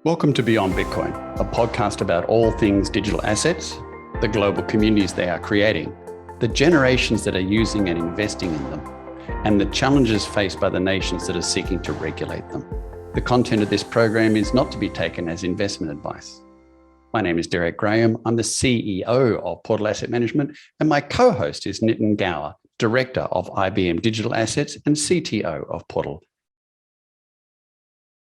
Welcome to Beyond Bitcoin, a podcast about all things digital assets, the global communities they are creating, the generations that are using and investing in them, and the challenges faced by the nations that are seeking to regulate them. The content of this program is not to be taken as investment advice. My name is Derek Graham. I'm the CEO of Portal Asset Management, and my co-host is Nitin Gower, Director of IBM Digital Assets and CTO of Portal.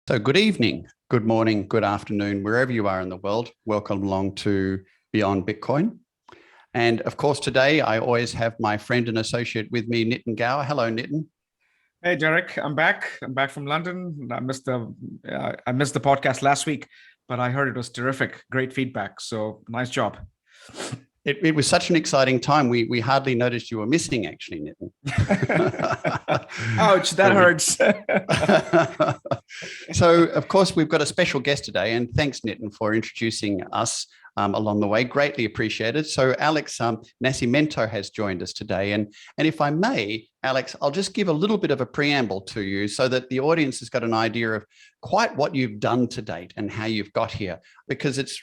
So good evening, good morning, good afternoon, wherever you are in the world. Welcome along to Beyond Bitcoin. And of course, today I always have my friend and associate with me, Nitin Gower. Hello, Nitin. Hey, Derek, I'm back. I'm back from London. I missed the podcast last week, but I heard it was terrific. Great feedback. So nice job. It was such an exciting time. We hardly noticed you were missing, actually, Nitin. Ouch, that hurts. So, of course, we've got a special guest today, and thanks, Nitin, for introducing us along the way. Greatly appreciated. So, Alex Nascimento has joined us today. And if I may, Alex, I'll just give a little bit of a preamble to you so that the audience has got an idea of quite what you've done to date and how you've got here, because it's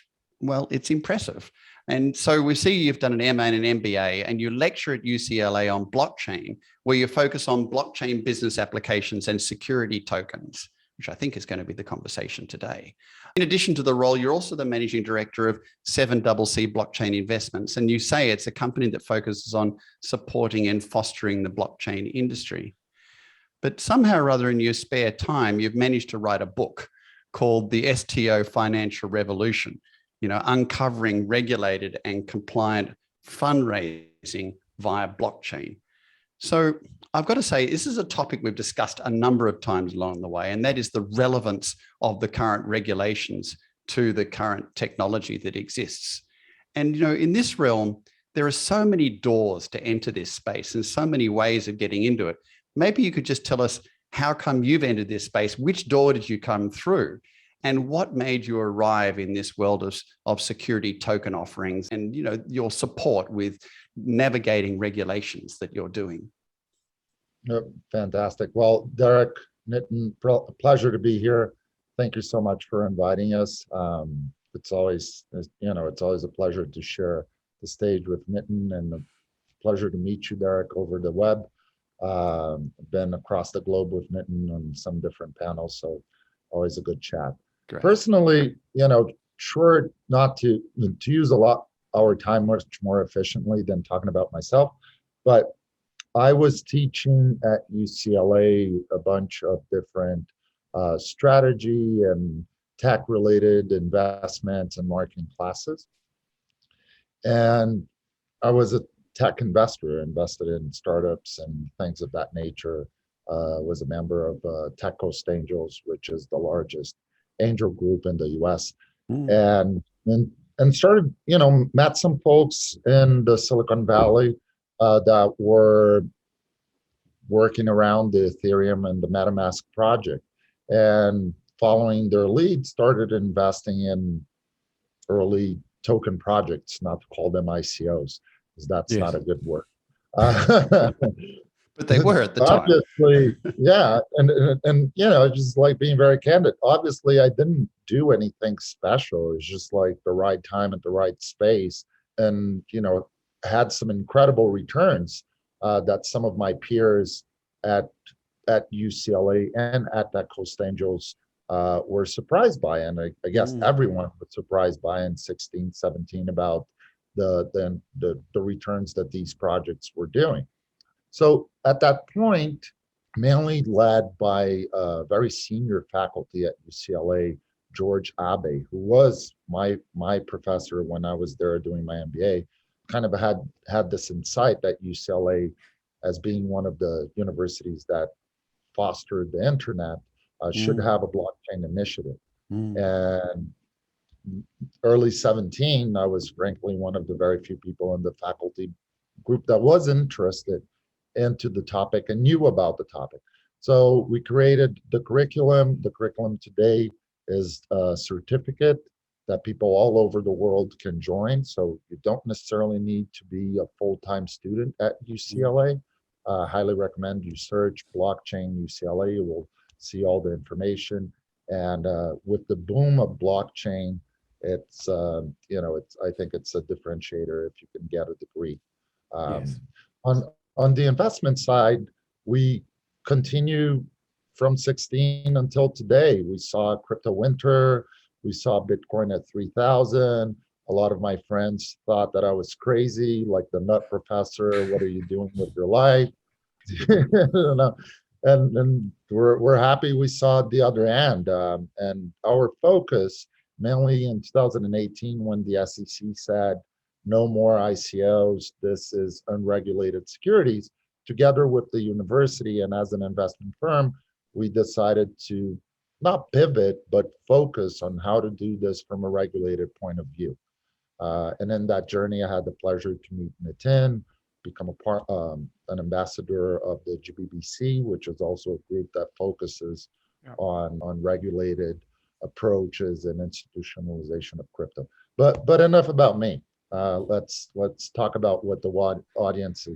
impressive. And so we see you've done an MA and an MBA, and you lecture at UCLA on blockchain, where you focus on blockchain business applications and security tokens, which I think is going to be the conversation today. In addition to the role, you're also the managing director of 7CC Blockchain Investments, and you say it's a company that focuses on supporting and fostering the blockchain industry. But somehow or other in your spare time, you've managed to write a book called The STO Financial Revolution, uncovering regulated and compliant fundraising via blockchain. So I've got to say, this is a topic we've discussed a number of times along the way, and that is the relevance of the current regulations to the current technology that exists. And, in this realm, there are so many doors to enter this space and so many ways of getting into it. Maybe you could just tell us how come you've entered this space, which door did you come through? And what made you arrive in this world of security token offerings and, your support with navigating regulations that you're doing? Fantastic. Well, Derek, Nitin, pleasure to be here. Thank you so much for inviting us. It's always a pleasure to share the stage with Nitin, and a pleasure to meet you, Derek, over the web. Been across the globe with Nitin on some different panels, so always a good chat. Great. Personally, sure not to use our time much more efficiently than talking about myself, but I was teaching at UCLA a bunch of different strategy and tech-related investments and marketing classes. And I was a tech investor, invested in startups and things of that nature. Was a member of Tech Coast Angels, which is the largest angel group in the US. And started, met some folks in the Silicon Valley that were working around the Ethereum and the MetaMask project, and following their lead, started investing in early token projects, not to call them ICOs, because that's not a good word. But they were at the time. Obviously, yeah, and just like being very candid. Obviously, I didn't do anything special. It was just like the right time at the right space, and had some incredible returns that some of my peers at UCLA and at that Coast Angels were surprised by, and I guess everyone was surprised by in 16, 17 about the returns that these projects were doing. So at that point, mainly led by a very senior faculty at UCLA, George Abe, who was my professor when I was there doing my MBA, kind of had this insight that UCLA, as being one of the universities that fostered the internet, should have a blockchain initiative. And early 17, I was frankly one of the very few people in the faculty group that was interested into the topic and knew about the topic. So we created the curriculum. The curriculum today is a certificate that people all over the world can join. So you don't necessarily need to be a full-time student at UCLA. Highly recommend you search blockchain UCLA. You will see all the information. And with the boom of blockchain, it's I think it's a differentiator if you can get a degree. Yes. Um, on the investment side, we continue from 16 until today. We saw crypto winter. We saw Bitcoin at 3,000. A lot of my friends thought that I was crazy, like the nut professor. What are you doing with your life? You know, and we're happy we saw the other end. And our focus, mainly in 2018, when the SEC said no more ICOs, this is unregulated securities. Together with the university and as an investment firm, we decided to not pivot, but focus on how to do this from a regulated point of view. And in that journey, I had the pleasure to meet Nitin, become an ambassador of the GBBC, which is also a group that focuses Yeah. on regulated approaches and institutionalization of crypto. But enough about me. Let's talk about what the audience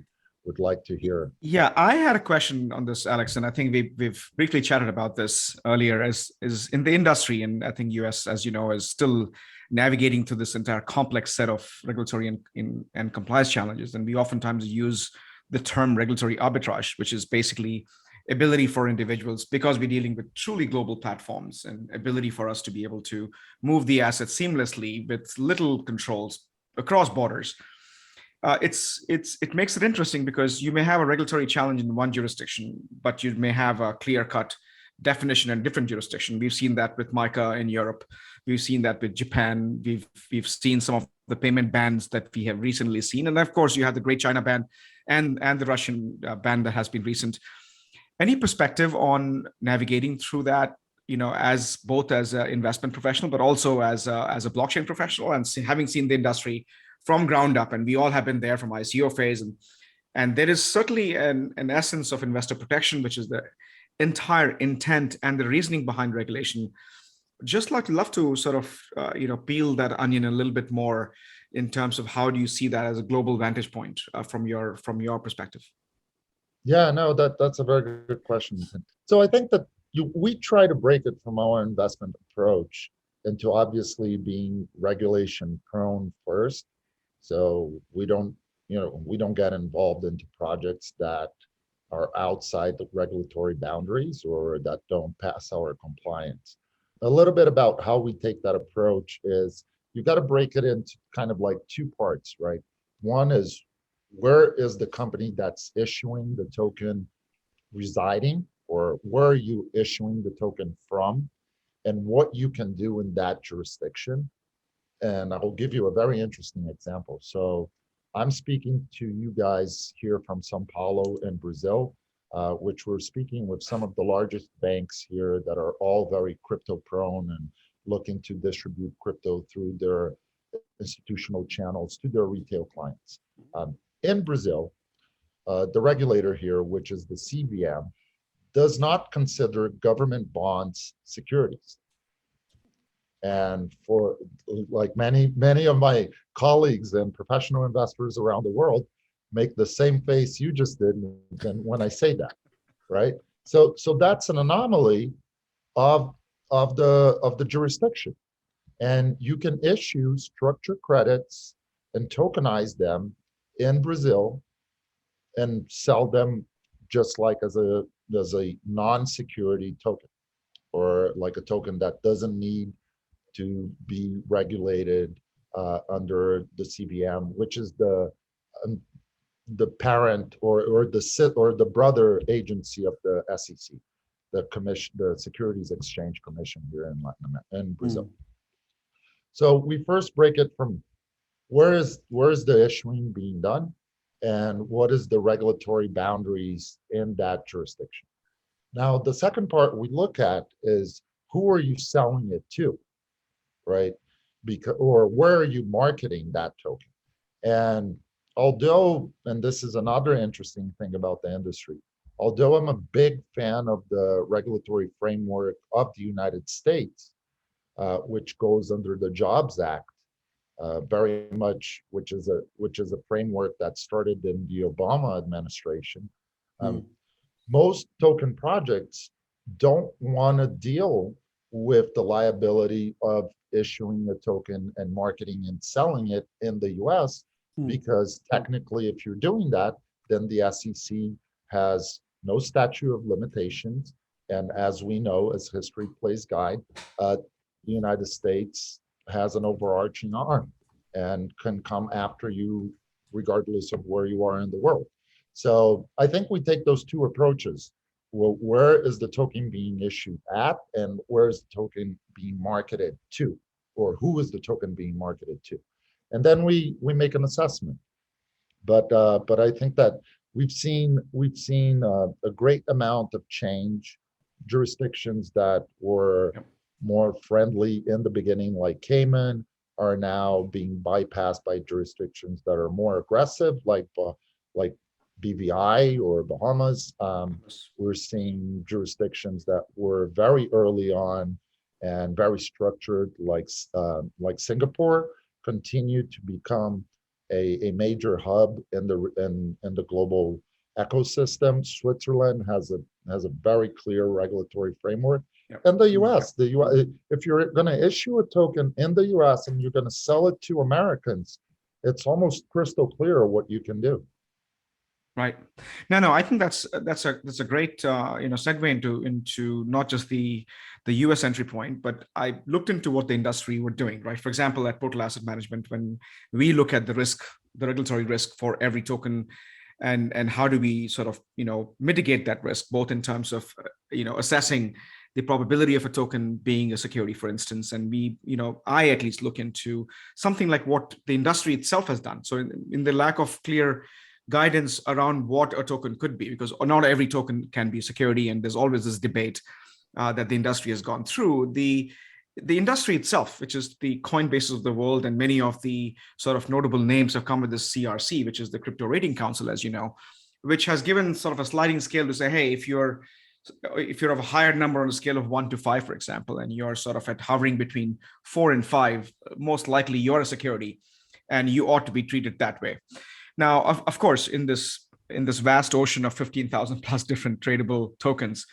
would like to hear. Yeah, I had a question on this, Alex, and I think we've briefly chatted about this earlier. As is in the industry, and I think US, as you know, is still navigating through this entire complex set of regulatory and compliance challenges. And we oftentimes use the term regulatory arbitrage, which is basically ability for individuals, because we're dealing with truly global platforms, and ability for us to be able to move the assets seamlessly with little controls across borders. It makes it interesting because you may have a regulatory challenge in one jurisdiction, but you may have a clear-cut definition in a different jurisdiction. We've seen that with MiCA in Europe. We've seen that with Japan. We've seen some of the payment bans that we have recently seen, and of course, you have the Great China ban and the Russian ban that has been recent. Any perspective on navigating through that? As both as an investment professional, but also as a blockchain professional, and having seen the industry from ground up, and we all have been there from ICO phase, and there is certainly an essence of investor protection, which is the entire intent and the reasoning behind regulation. Just love to sort of peel that onion a little bit more in terms of how do you see that as a global vantage point from your perspective. Yeah, no, that's a very good question. So I think that we try to break it from our investment approach into obviously being regulation prone first. So we don't get involved into projects that are outside the regulatory boundaries or that don't pass our compliance. A little bit about how we take that approach is you've got to break it into kind of like two parts, right? One is, where is the company that's issuing the token residing, or where are you issuing the token from, and what you can do in that jurisdiction. And I will give you a very interesting example. So I'm speaking to you guys here from Sao Paulo in Brazil, which we're speaking with some of the largest banks here that are all very crypto prone and looking to distribute crypto through their institutional channels to their retail clients. In Brazil, the regulator here, which is the CVM, does not consider government bonds securities. And for like many of my colleagues and professional investors around the world make the same face you just did when I say that, right? So that's an anomaly of the jurisdiction. And you can issue structured credits and tokenize them in Brazil and sell them just like as a non-security token, or like a token that doesn't need to be regulated under the CVM, which is the parent or the brother agency of the SEC, the commission, the Securities Exchange Commission here in Latin America, in Brazil. So we first break it from where is the issuing being done, and what is the regulatory boundaries in that jurisdiction. Now, the second part we look at is, who are you selling it to, right? Or where are you marketing that token? And this is another interesting thing about the industry, although I'm a big fan of the regulatory framework of the United States, which goes under the Jobs Act, very much, which is a framework that started in the Obama administration. Most token projects don't want to deal with the liability of issuing a token and marketing and selling it in the US, because technically, if you're doing that, then the SEC has no statute of limitations. And as we know, as history plays guide, the United States has an overarching arm and can come after you regardless of where you are in the world. So I think we take those two approaches. Well, where is the token being issued at, and where is the token being marketed to, or who is the token being marketed to? And then we make an assessment. But I think that we've seen a great amount of change. Jurisdictions that were more friendly in the beginning, like Cayman, are now being bypassed by jurisdictions that are more aggressive, like BVI or Bahamas. We're seeing jurisdictions that were very early on and very structured, like Singapore, continue to become a major hub in the global ecosystem. Switzerland has a very clear regulatory framework. And the US, if you're going to issue a token in the US and you're going to sell it to Americans, it's almost crystal clear what you can do. Right. No, I think that's a great segue into not just the US entry point, but I looked into what the industry were doing, right? For example, at Portal Asset Management, when we look at the risk, the regulatory risk for every token, and how do we sort of mitigate that risk, both in terms of assessing the probability of a token being a security, for instance, and I at least look into something like what the industry itself has done. So in the lack of clear guidance around what a token could be, because not every token can be security, and there's always this debate that the industry has gone through. The industry itself, which is the Coinbases of the world, and many of the sort of notable names have come with this CRC, which is the Crypto Rating Council, as you know, which has given sort of a sliding scale to say, hey, if you're of a higher number on a scale of 1 to 5, for example, and you're sort of at hovering between 4 and 5, most likely you're a security, and you ought to be treated that way. Now, of course, in this vast ocean of 15,000 plus different tradable tokens,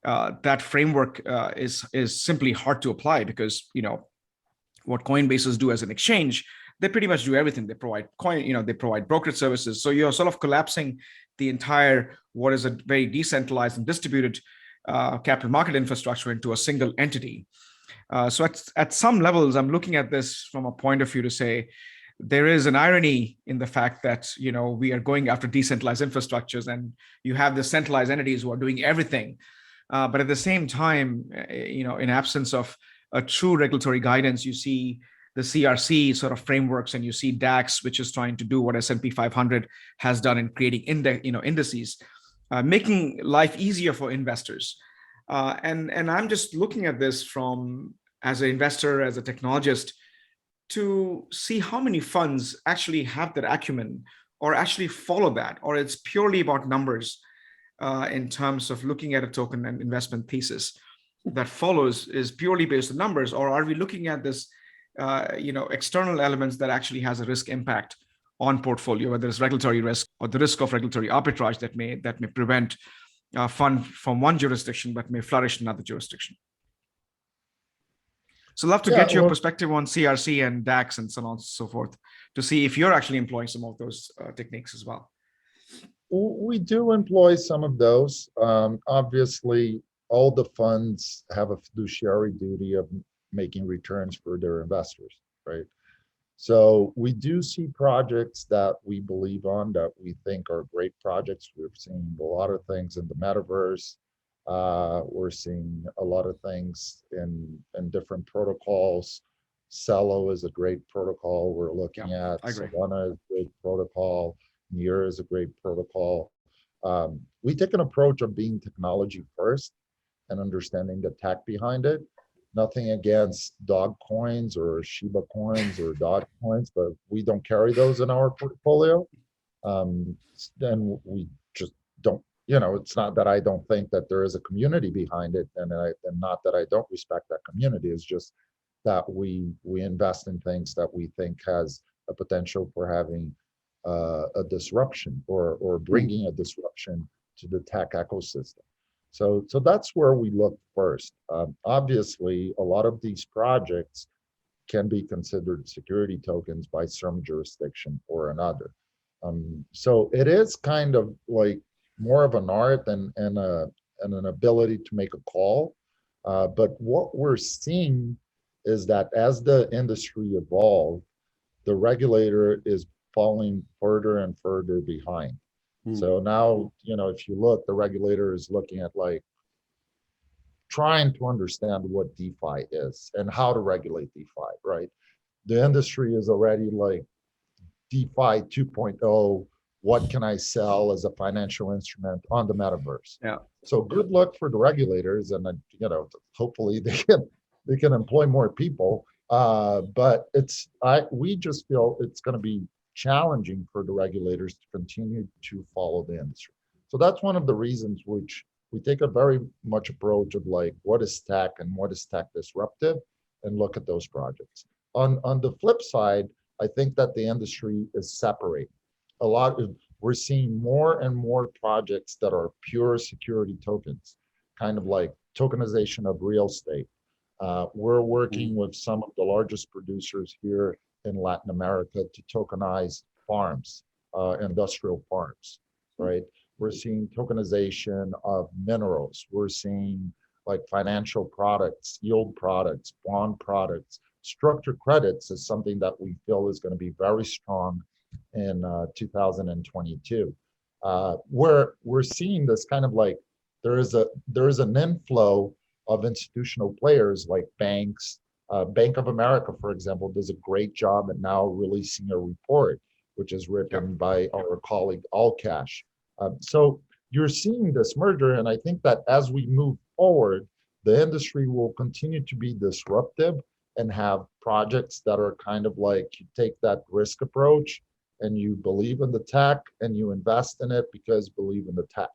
that framework is simply hard to apply, because what Coinbases do as an exchange, they pretty much do everything. They provide they provide brokerage services. So you're sort of collapsing the entire what is a very decentralized and distributed capital market infrastructure into a single entity. So at some levels, I'm looking at this from a point of view to say, there is an irony in the fact that we are going after decentralized infrastructures, and you have the centralized entities who are doing everything, but at the same time, in absence of a true regulatory guidance, you see the CRC sort of frameworks, and you see DAX, which is trying to do what S&P 500 has done in creating indices, making life easier for investors. And I'm just looking at this from as an investor, as a technologist, to see how many funds actually have that acumen or actually follow that, or it's purely about numbers in terms of looking at a token and investment thesis that follows is purely based on numbers, or are we looking at this external elements that actually has a risk impact on portfolio, whether it's regulatory risk or the risk of regulatory arbitrage that may prevent a fund from one jurisdiction but may flourish in another jurisdiction. So I'd love to get your perspective on CRC and DAX and so on and so forth, to see if you're actually employing some of those techniques as well. We do employ some of those. Obviously, all the funds have a fiduciary duty of making returns for their investors, right? So we do see projects that we believe on, that we think are great projects. We've seen a lot of things in the metaverse. We're seeing a lot of things in different protocols. Celo is a great protocol we're looking at. Solana is a great protocol. Near is a great protocol. We take an approach of being technology first and understanding the tech behind it. Nothing against dog coins or Shiba coins or Dodge coins, but we don't carry those in our portfolio. Then we just don't, it's not that I don't think that there is a community behind it, and not that I don't respect that community. It's just that we invest in things that we think has a potential for having a disruption or bringing a disruption to the tech ecosystem. So that's where we look first. Obviously, a lot of these projects can be considered security tokens by some jurisdiction or another. So it is kind of like more of an art and an ability to make a call. But what we're seeing is that as the industry evolves, the regulator is falling further and further behind. So now, if you look, the regulator is looking at like trying to understand what DeFi is and how to regulate DeFi, right? The industry is already like DeFi 2.0. What can I sell as a financial instrument on the metaverse? Yeah. So good luck for the regulators, and hopefully they can employ more people. But we just feel it's going to be challenging for the regulators to continue to follow the industry. So that's one of the reasons which we take a very much approach of like what is tech and what is tech disruptive, and look at those projects. On the flip side, I think that the industry is separating. We're seeing more and more projects that are pure security tokens, kind of like tokenization of real estate. We're working with some of the largest producers here in Latin America to tokenize farms, industrial farms, right? We're seeing tokenization of minerals. We're seeing like financial products, yield products, bond products. Structured credits is something that we feel is going to be very strong in 2022. Where we're seeing this kind of like there is an inflow of institutional players like banks. Bank of America, for example, does a great job at now releasing a report, which is written by our colleague Allcash. So you're seeing this merger, and I think that as we move forward, the industry will continue to be disruptive and have projects that are kind of like you take that risk approach and you believe in the tech and you invest in it because you believe in the tech.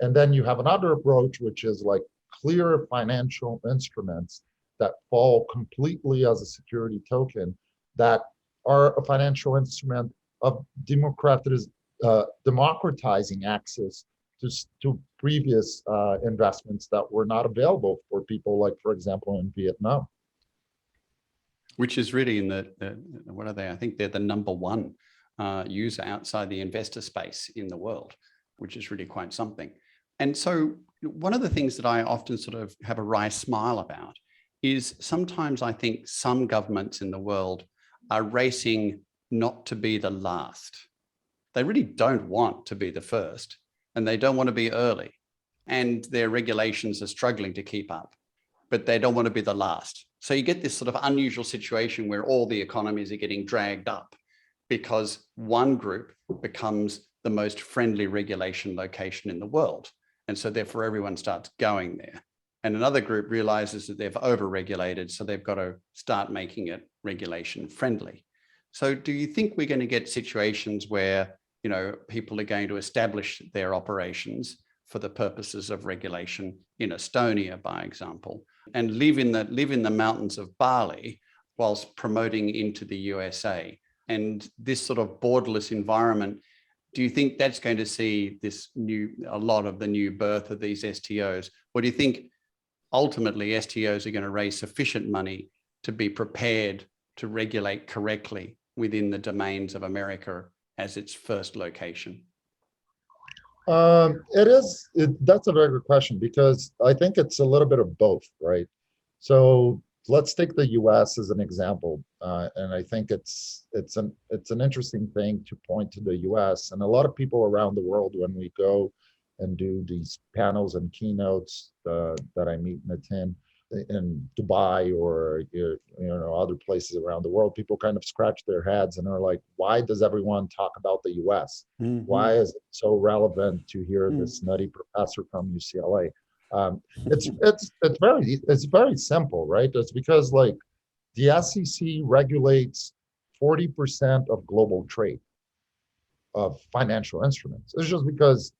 And then you have another approach, which is like clear financial instruments that fall completely as a security token that are a financial instrument of democratizing access to previous investments that were not available for people like, for example, in Vietnam. Which is really in what are they? I think they're the number one user outside the investor space in the world, which is really quite something. And so one of the things that I often sort of have a wry smile about is sometimes I think some governments in the world are racing not to be the last. They really don't want to be the first, and they don't want to be early, and their regulations are struggling to keep up, but they don't want to be the last. So you get this sort of unusual situation where all the economies are getting dragged up because one group becomes the most friendly regulation location in the world. And so therefore everyone starts going there. And another group realizes that they've over-regulated, so they've got to start making it regulation friendly. So do you think we're going to get situations where, people are going to establish their operations for the purposes of regulation in Estonia, by example, and live in the mountains of Bali whilst promoting into the USA? And this sort of borderless environment, do you think that's going to see a lot of the new birth of these STOs? Or do you think ultimately STOs are going to raise sufficient money to be prepared to regulate correctly within the domains of America as its first location? That's a very good question, because I think it's a little bit of both, right? So let's take the US as an example. And I think it's an interesting thing to point to the US, and a lot of people around the world, when we go and do these panels and keynotes that I meet and attend in Dubai or other places around the world, people kind of scratch their heads and are like, why does everyone talk about the US? Mm-hmm. Why is it so relevant to hear this nutty professor from UCLA? It's very simple, right? It's because like the SEC regulates 40% of global trade of financial instruments. It's just because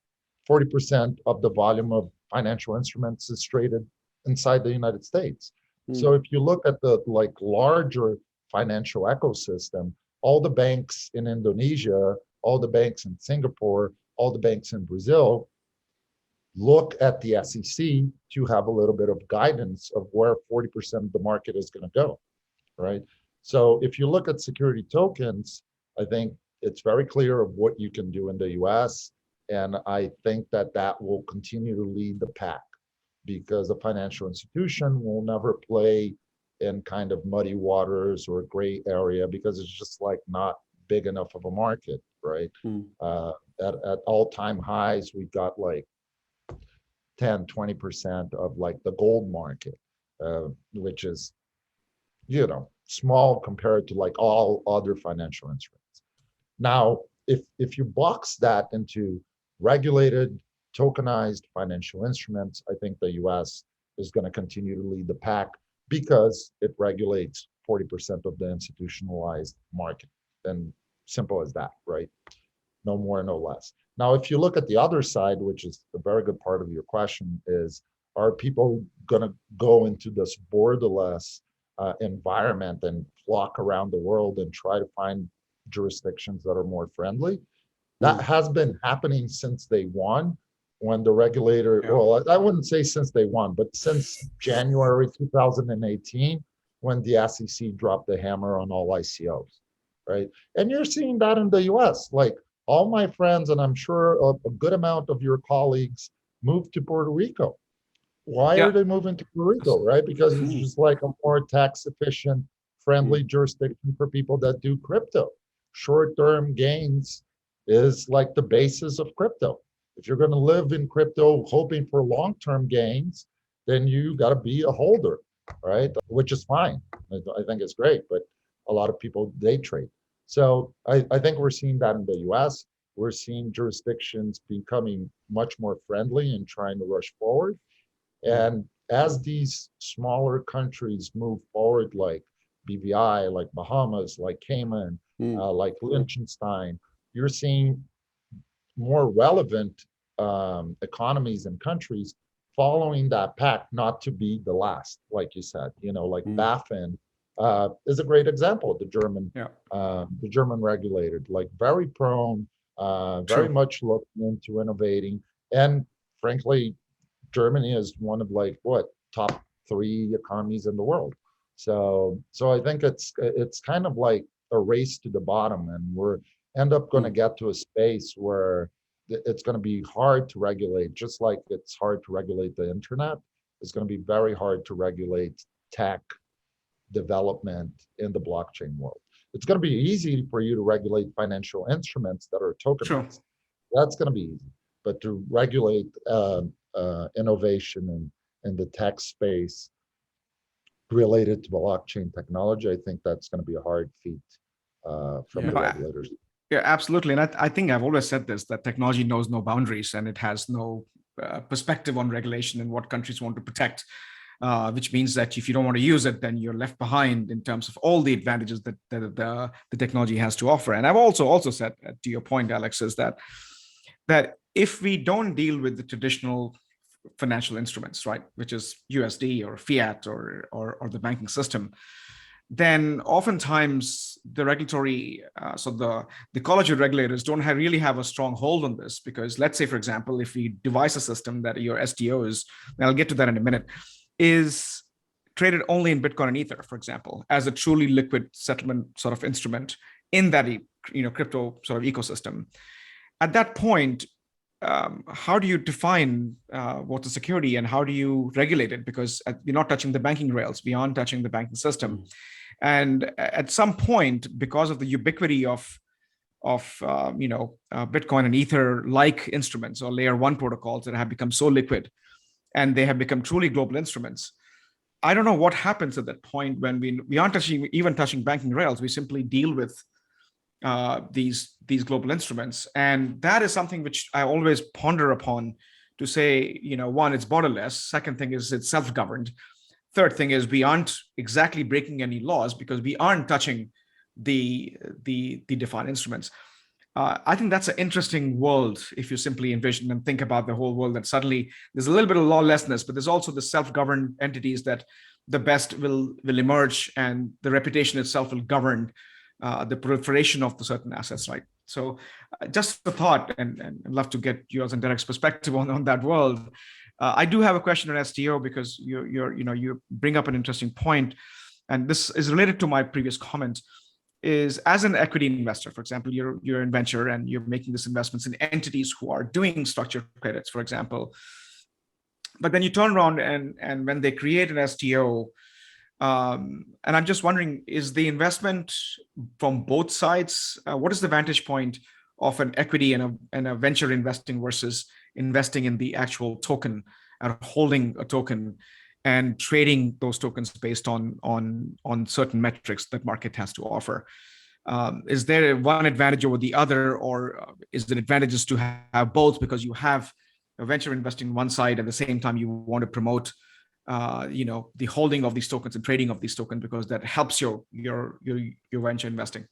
40% of the volume of financial instruments is traded inside the United States. So if you look at the like larger financial ecosystem, all the banks in Indonesia, all the banks in Singapore, all the banks in Brazil, look at the SEC to have a little bit of guidance of where 40% of the market is going to go, right? So if you look at security tokens, I think it's very clear of what you can do in the US. And I think that that will continue to lead the pack because a financial institution will never play in kind of muddy waters or gray area because it's just like not big enough of a market, right? At all-time highs, we've got like 10-20% of like the gold market, which is, you know, small compared to like all other financial instruments. Now, if you box that into regulated, tokenized financial instruments, I think the US is going to continue to lead the pack because it regulates 40% of the institutionalized market. And simple as that, right? No more, no less. Now, if you look at the other side, which is a very good part of your question, is are people going to go into this borderless environment and flock around the world and try to find jurisdictions that are more friendly? That has been happening since day one when the regulator, well, I wouldn't say since day one, but since January 2018, when the SEC dropped the hammer on all ICOs, right? And you're seeing that in the US. Like all my friends, and I'm sure a good amount of your colleagues moved to Puerto Rico. Why are they moving to Puerto Rico, right? Because it's just like a more tax efficient, friendly jurisdiction for people that do crypto. Short-term gains is like the basis of crypto. If you're going to live in crypto hoping for long-term gains, then you got to be a holder, right? Which is fine. I think it's great, but a lot of people day trade. So I think we're seeing that in the US. We're seeing jurisdictions becoming much more friendly and trying to rush forward. And as these smaller countries move forward, like BVI, like Bahamas, like Cayman, like Liechtenstein, you're seeing more relevant economies and countries following that path, not to be the last, like you said, you know, like BaFin is a great example. The German regulator, like very prone, very much looking into innovating, and frankly, Germany is one of like top 3 economies in the world. So I think it's kind of like a race to the bottom, and we're end up going to get to a space where it's going to be hard to regulate, just like it's hard to regulate the internet. It's going to be very hard to regulate tech development in the blockchain world. It's going to be easy for you to regulate financial instruments that are tokenized. That's going to be easy, but to regulate innovation in the tech space related to blockchain technology, I think that's going to be a hard feat from the regulators. Yeah, absolutely. And I think I've always said this, that technology knows no boundaries and it has no perspective on regulation and what countries want to protect, which means that if you don't want to use it, then you're left behind in terms of all the advantages that the technology has to offer. And I've also said, to your point, Alex, is that if we don't deal with the traditional financial instruments, right, which is USD or fiat or the banking system, then oftentimes the regulatory, so the College of Regulators don't really have a strong hold on this, because let's say, for example, if we devise a system that your STO is, and I'll get to that in a minute, is traded only in Bitcoin and Ether, for example, as a truly liquid settlement sort of instrument in that crypto sort of ecosystem. At that point, how do you define what's a security and how do you regulate it? Because we're not touching the banking rails, we aren't touching the banking system. And at some point, because of the ubiquity of Bitcoin and Ether like instruments or layer 1 protocols that have become so liquid and they have become truly global instruments, I don't know what happens at that point when we aren't even touching banking rails. We simply deal with these global instruments. And that is something which I always ponder upon to say, one, it's borderless. Second thing is it's self-governed. Third thing is we aren't exactly breaking any laws because we aren't touching the defined instruments. I think that's an interesting world if you simply envision and think about the whole world, that suddenly there's a little bit of lawlessness, but there's also the self-governed entities that the best will emerge and the reputation itself will govern the proliferation of the certain assets, right? So just a thought, and I'd love to get yours and Derek's perspective on that world. I do have a question on STO because you bring up an interesting point, and this is related to my previous comment. Is as an equity investor, for example, you're in venture and you're making these investments in entities who are doing structured credits, for example. But then you turn around and when they create an STO, and I'm just wondering, is the investment from both sides? What is the vantage point of an equity and a venture investing versus investing in the actual token and holding a token and trading those tokens based on certain metrics that market has to offer? Is there one advantage over the other, or is it advantageous to have both because you have a venture investing on one side at the same time you want to promote the holding of these tokens and trading of these tokens because that helps your venture investing?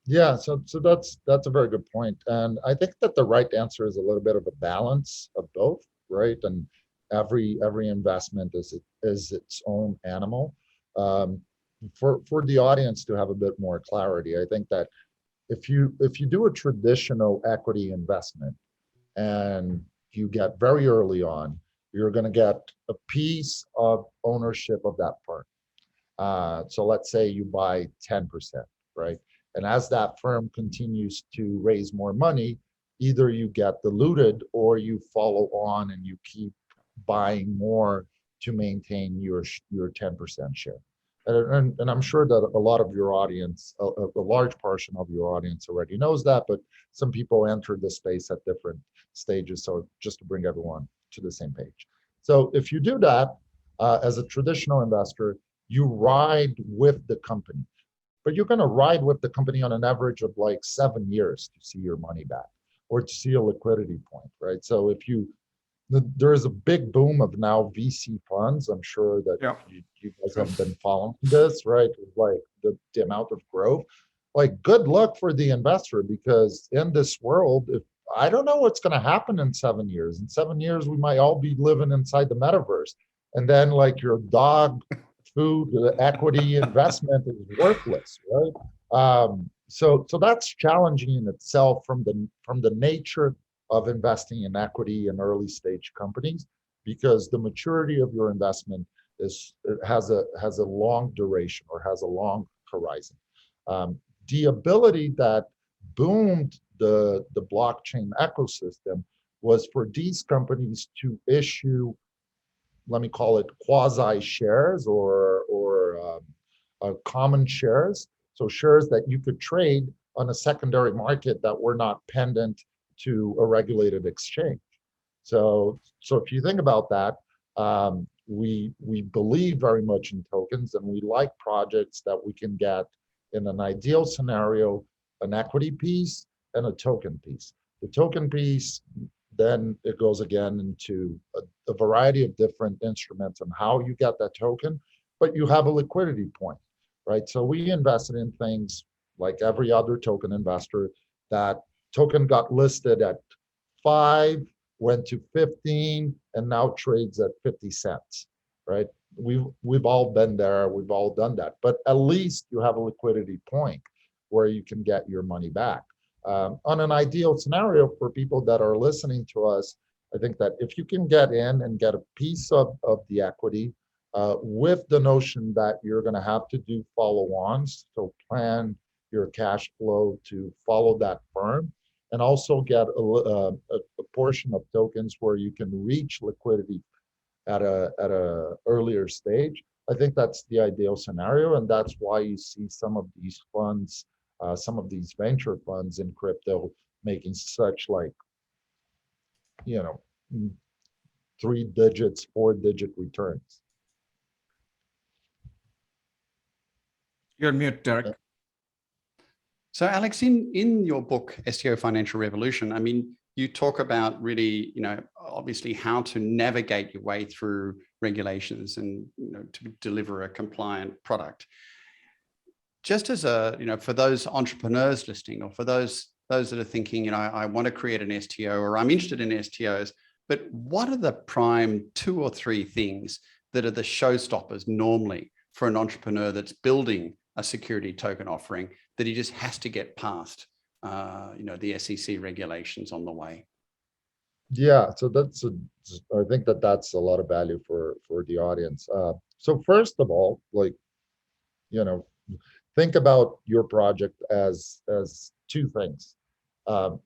Yeah, so that's a very good point, and I think that the right answer is a little bit of a balance of both, right? And every investment is its own animal. For the audience to have a bit more clarity, I think that if you do a traditional equity investment and you get very early on, you're going to get a piece of ownership of that firm. So let's say you buy 10%, right? And as that firm continues to raise more money, either you get diluted or you follow on and you keep buying more to maintain your 10% share. And I'm sure that a lot of your audience, a large portion of your audience already knows that, but some people enter the space at different stages. So just to bring everyone to the same page. So if you do that, as a traditional investor, you ride with the company, but you're going to ride with the company on an average of like 7 years to see your money back or to see a liquidity point, right? So if there is a big boom of now VC funds. I'm sure that you guys have been following this, right? Like the amount of growth. Like, good luck for the investor, because in this world, if I don't know what's going to happen in 7 years. In 7 years, we might all be living inside the metaverse, and then like your dog food equity investment is worthless, right? So that's challenging in itself from the nature of investing in equity in early stage companies, because the maturity of your investment has a long duration or has a long horizon. The ability that boomed the blockchain ecosystem was for these companies to issue, let me call it quasi shares or common shares. So shares that you could trade on a secondary market that were not pendant to a regulated exchange. So if you think about that, we believe very much in tokens, and we like projects that we can get, in an ideal scenario, an equity piece and a token piece. The token piece, then it goes again into a variety of different instruments and how you get that token, but you have a liquidity point, right? So we invested in things like every other token investor. That token got listed at 5, went to 15, and now trades at 50 cents, right? We've all been there, we've all done that, but at least you have a liquidity point where you can get your money back. On an ideal scenario for people that are listening to us, I think that if you can get in and get a piece of the equity, with the notion that you're going to have to do follow-ons, so plan your cash flow to follow that firm, and also get a portion of tokens where you can reach liquidity at a earlier stage. I think that's the ideal scenario, and that's why you see some of these funds, some of these venture funds in crypto making such, like, 3 digits, 4-digit returns. You're on mute, Derek. So Alex, in your book, STO Financial Revolution, I mean, you talk about really, obviously how to navigate your way through regulations and, to deliver a compliant product. Just as for those entrepreneurs listening, or for those that are thinking, I want to create an STO, or I'm interested in STOs, but what are the prime 2 or 3 things that are the showstoppers normally for an entrepreneur that's building a security token offering, that he just has to get past, the SEC regulations on the way? Yeah, so I think that's a lot of value for the audience. So first of all, like, you know, think about your project as two things.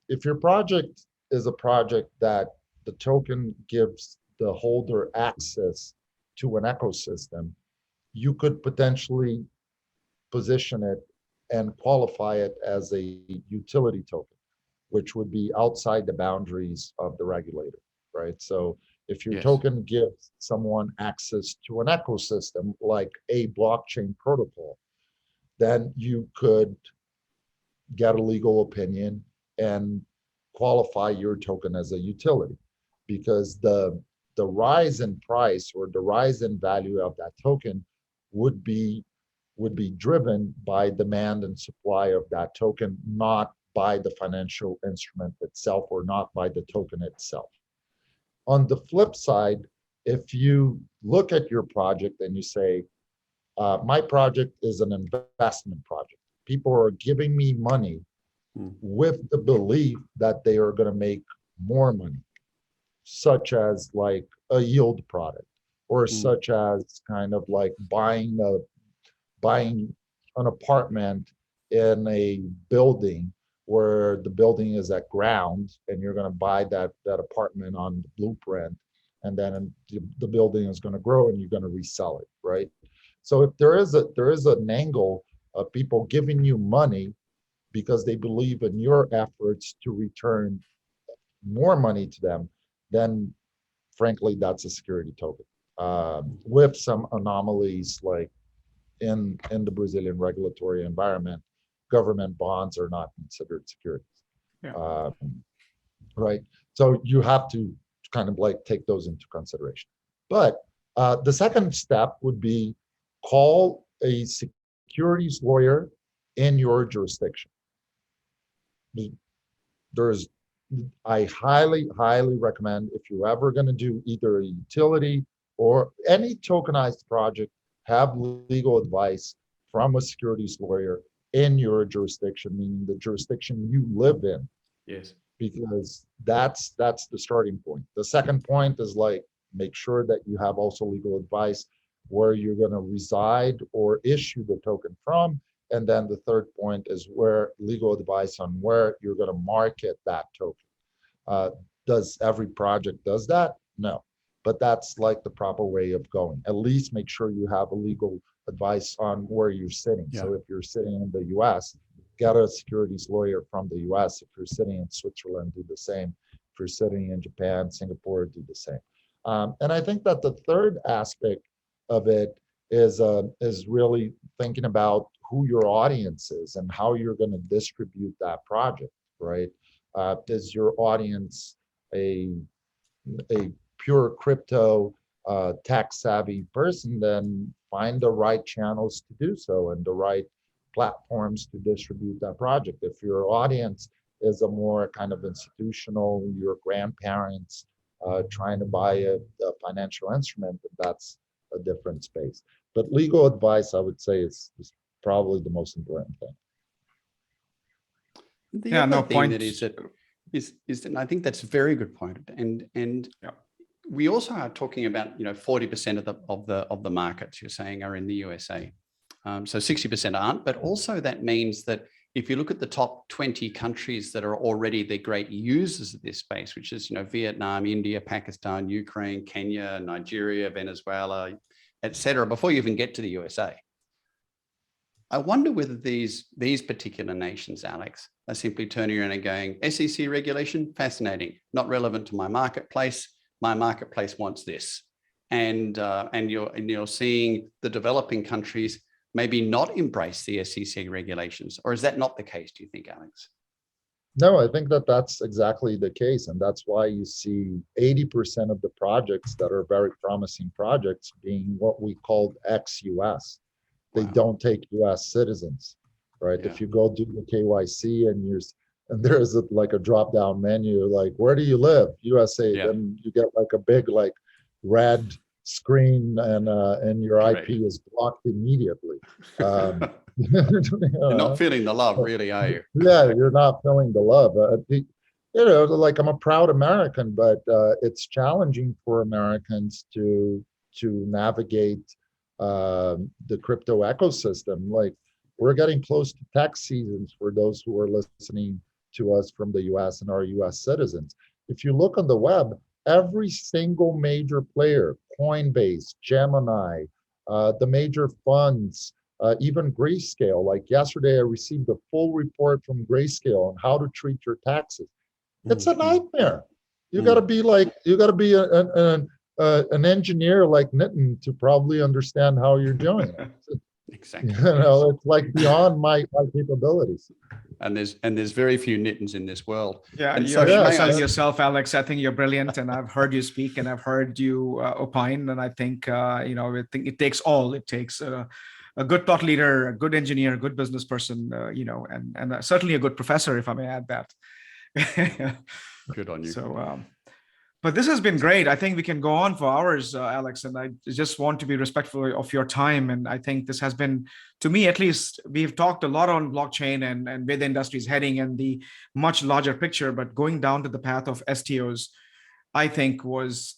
If your project is a project that the token gives the holder access to an ecosystem, you could potentially position it and qualify it as a utility token, which would be outside the boundaries of the regulator, right? So if your Yes. token gives someone access to an ecosystem like a blockchain protocol, then you could get a legal opinion and qualify your token as a utility, because the rise in price or the rise in value of that token would be driven by demand and supply of that token, not by the financial instrument itself or not by the token itself. On the flip side, if you look at your project and you say, my project is an investment project, people are giving me money with the belief that they are going to make more money, such as like a yield product, or such as kind of like buying an apartment in a building where the building is at ground and you're going to buy that apartment on the blueprint, and then the building is going to grow and you're going to resell it, right? So if there is an angle of people giving you money because they believe in your efforts to return more money to them, then frankly that's a security token, with some anomalies like in the Brazilian regulatory environment, government bonds are not considered securities. Yeah. Right. So you have to kind of like take those into consideration. But the second step would be call a securities lawyer in your jurisdiction. There's, I highly, highly recommend, if you're ever going to do either a utility or any tokenized project, have legal advice from a securities lawyer in your jurisdiction, meaning the jurisdiction you live in. Yes. Because that's the starting point. The second point is like, make sure that you have also legal advice where you're going to reside or issue the token from. And then the third point is where legal advice on where you're going to market that token. Does every project does that? No, but that's like the proper way of going. At least make sure you have a legal advice on where you're sitting. Yeah. So if you're sitting in the US, get a securities lawyer from the US. If you're sitting in Switzerland, do the same. If you're sitting in Japan, Singapore, do the same. And I think that the third aspect of it is really thinking about who your audience is and how you're going to distribute that project, right? Is your audience a pure crypto tech savvy person? Then find the right channels to do so and the right platforms to distribute that project. If your audience is a more kind of institutional, your grandparents trying to buy a financial instrument, that's a different space. But legal advice, I would say, is probably the most important thing. The other thing that is, and I think that's a very good point. And yeah, we also are talking about 40% of the markets you're saying are in the USA. So 60% aren't, but also that means that if you look at the top 20 countries that are already the great users of this space, which is Vietnam, India, Pakistan, Ukraine, Kenya, Nigeria, Venezuela, etc., before you even get to the USA. I wonder whether these particular nations, Alex, are simply turning around and going, SEC regulation, fascinating, not relevant to my marketplace. My marketplace wants this, and you're seeing the developing countries maybe not embrace the SEC regulations, or is that not the case? Do you think, Alex? No, I think that that's exactly the case, and that's why you see 80% of the projects that are very promising projects being what we called ex-US. They don't take US citizens, right? Yeah. If you go do the KYC and there's like a drop-down menu, like, where do you live? USA, yeah. Then you get like a big like red screen and your Correct. IP is blocked immediately. You're not feeling the love, really, are you? Yeah, you're not feeling the love. Like I'm a proud American, but it's challenging for Americans to navigate the crypto ecosystem. Like we're getting close to tax seasons for those who are listening to us from the US and our US citizens. If you look on the web, every single major player, Coinbase, Gemini, the major funds, even Grayscale. Like yesterday, I received a full report from Grayscale on how to treat your taxes. It's a nightmare. You got to be an engineer like Nitin to probably understand how you're doing it. Exactly. It's like beyond my capabilities. And there's very few Nitins in this world. Yeah, and you're so selling yourself, Alex. I think you're brilliant, and I've heard you speak, and I've heard you opine, and I think I think it takes all. It takes a good thought leader, a good engineer, a good business person, and certainly a good professor, if I may add that. Good on you. So, but this has been great. I think we can go on for hours, Alex, and I just want to be respectful of your time. And I think this has been, to me at least, we've talked a lot on blockchain and where the industry is heading and the much larger picture, but going down to the path of STOs, I think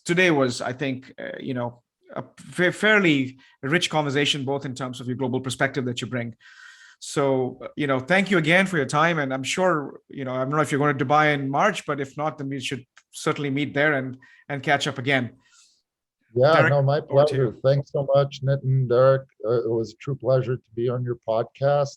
today was a fairly rich conversation, both in terms of your global perspective that you bring. So, thank you again for your time. And I'm sure, I don't know if you're going to Dubai in March, but if not, then we should certainly meet there and catch up again. Yeah, Derek, no, my pleasure. Thanks so much, Nitin, Derek. It was a true pleasure to be on your podcast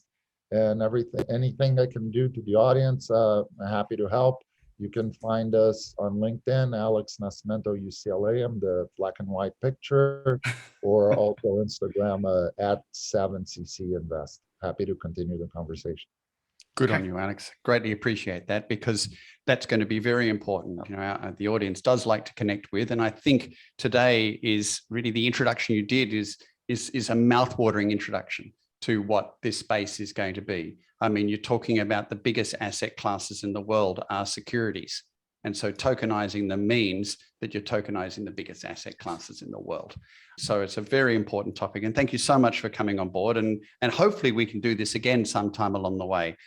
and anything I can do to the audience. I'm happy to help. You can find us on LinkedIn, Alex Nascimento, UCLA. I'm the black and white picture, or also Instagram at 7cc Invest. Happy to continue the conversation. Good on you, Alex. Greatly appreciate that, because that's going to be very important. The audience does like to connect with, and I think today is really the introduction you did is a mouthwatering introduction to what this space is going to be. I mean, you're talking about the biggest asset classes in the world are securities. And so tokenizing them means that you're tokenizing the biggest asset classes in the world. So it's a very important topic. And thank you so much for coming on board. And hopefully we can do this again sometime along the way.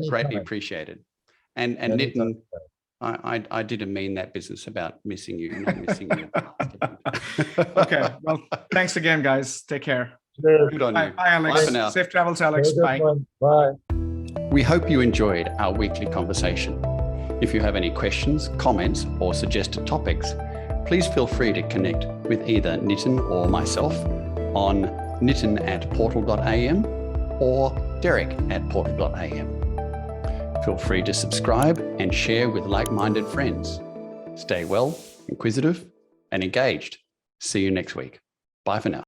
Greatly appreciated. And Nitin, I didn't mean that business about missing you, not missing you. Okay. Well, thanks again, guys. Take care. Sure. Good on you. Bye, Alex. Bye for now. Safe travels, Alex. Bye. Bye. We hope you enjoyed our weekly conversation. If you have any questions, comments, or suggested topics, please feel free to connect with either Nitin or myself on nitin@portal.am or derek@portal.am. Feel free to subscribe and share with like-minded friends. Stay well, inquisitive, and engaged. See you next week. Bye for now.